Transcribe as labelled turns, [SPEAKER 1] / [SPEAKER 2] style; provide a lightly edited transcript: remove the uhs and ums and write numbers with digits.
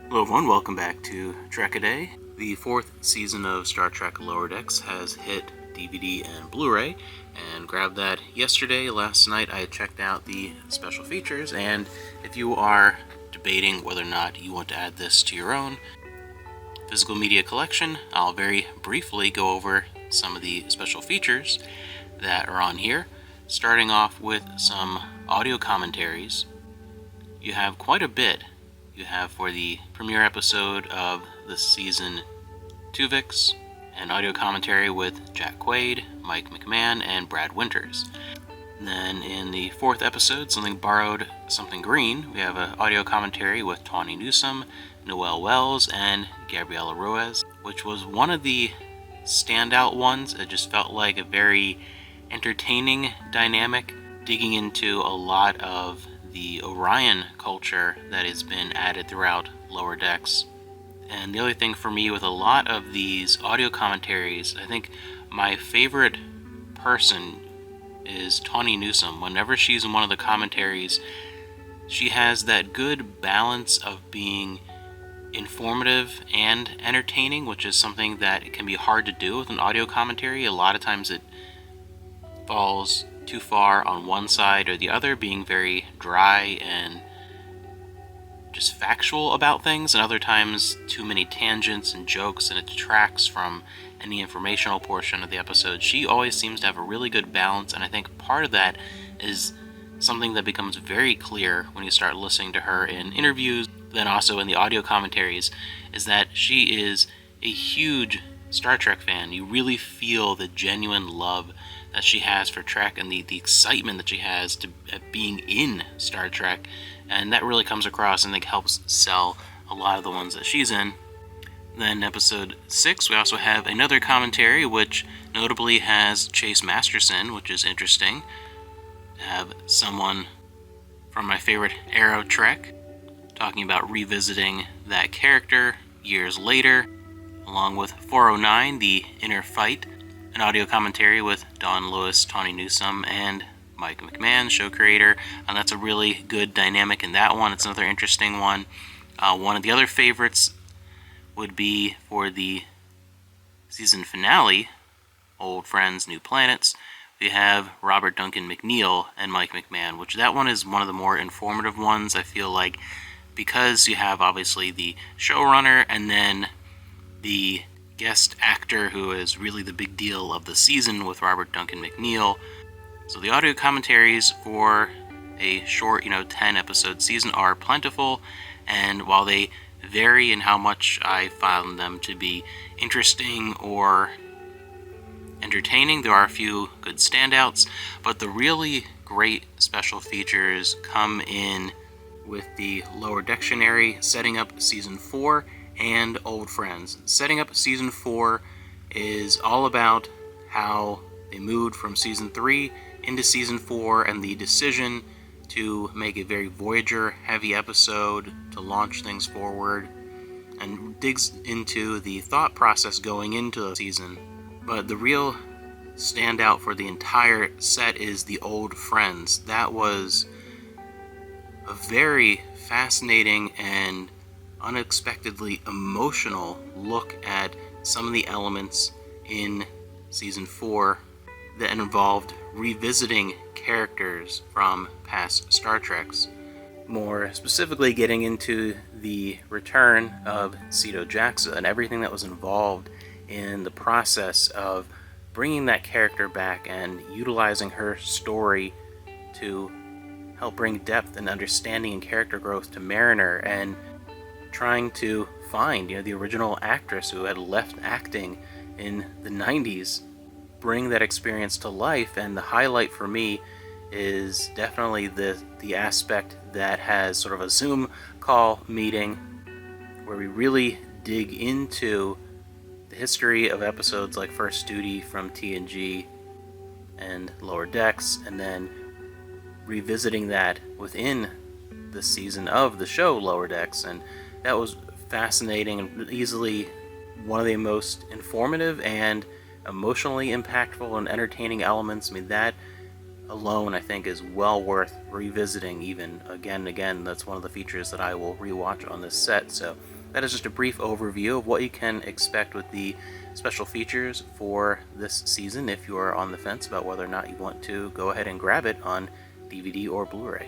[SPEAKER 1] Hello everyone, welcome back to Trek-A-Day. The fourth season of Star Trek Lower Decks has hit DVD and Blu-ray, and grabbed that yesterday. Last night I checked out the special features, and if you are debating whether or not you want to add this to your own physical media collection, I'll very briefly go over some of the special features that are on here, starting off with some audio commentaries. You have quite a bit. You have for the premiere episode of the season Tuvix, an audio commentary with Jack Quaid, Mike McMahon, and Brad Winters. And then in the fourth episode, Something Borrowed, Something Green, we have an audio commentary with Tawny Newsome, Noel Wells, and Gabriela Ruiz, which was one of the standout ones. It just felt like a very entertaining dynamic, digging into a lot of the Orion culture that has been added throughout Lower Decks. And the other thing for me with a lot of these audio commentaries, I think my favorite person is Tawny Newsome. Whenever she's in one of the commentaries, she has that good balance of being informative and entertaining, which is something that can be hard to do with an audio commentary. A lot of times it falls too far on one side or the other, being very dry and just factual about things, and other times too many tangents and jokes, and it detracts from any informational portion of the episode. She always seems to have a really good balance, and I think part of that is something that becomes very clear when you start listening to her in interviews, then also in the audio commentaries, is that she is a huge Star Trek fan. You really feel the genuine love that she has for Trek and the excitement that she has to being in Star Trek, and that really comes across and I think helps sell a lot of the ones that she's in. Then episode 6, we also have another commentary which notably has Chase Masterson, which is interesting. Have someone from my favorite era of Trek talking about revisiting that character years later, along with 409, The Inner Fight, an audio commentary with Don Lewis, Tawny Newsome, and Mike McMahon, show creator. And that's a really good dynamic in that one. It's another interesting one. One of the other favorites would be for the season finale, Old Friends, New Planets. We have Robert Duncan McNeil and Mike McMahon, which that one is one of the more informative ones. I feel like because you have obviously the showrunner and then the guest actor who is really the big deal of the season with Robert Duncan McNeil. So the audio commentaries for a short, 10-episode season are plentiful, and while they vary in how much I found them to be interesting or entertaining, there are a few good standouts, but the really great special features come in with the Lower Dictionary setting up Season 4 and Old Friends. Setting up Season 4 is all about how they moved from Season 3 into Season 4 and the decision to make a very Voyager-heavy episode to launch things forward, and digs into the thought process going into the season. But the real standout for the entire set is the Old Friends. That was a very fascinating and unexpectedly emotional look at some of the elements in Season 4 that involved revisiting characters from past Star Treks. More specifically, getting into the return of Sito Jaxa and everything that was involved in the process of bringing that character back and utilizing her story to help bring depth and understanding and character growth to Mariner, and trying to find, the original actress who had left acting in the 90s, bring that experience to life. And the highlight for me is definitely the aspect that has sort of a Zoom call meeting where we really dig into the history of episodes like First Duty from TNG and Lower Decks, and then revisiting that within the season of the show Lower Decks. And that was fascinating and easily one of the most informative and emotionally impactful and entertaining elements. I mean, that alone I think is well worth revisiting even again and again. That's one of the features that I will rewatch on this set. So that is just a brief overview of what you can expect with the special features for this season if you are on the fence about whether or not you want to go ahead and grab it on DVD or Blu-ray.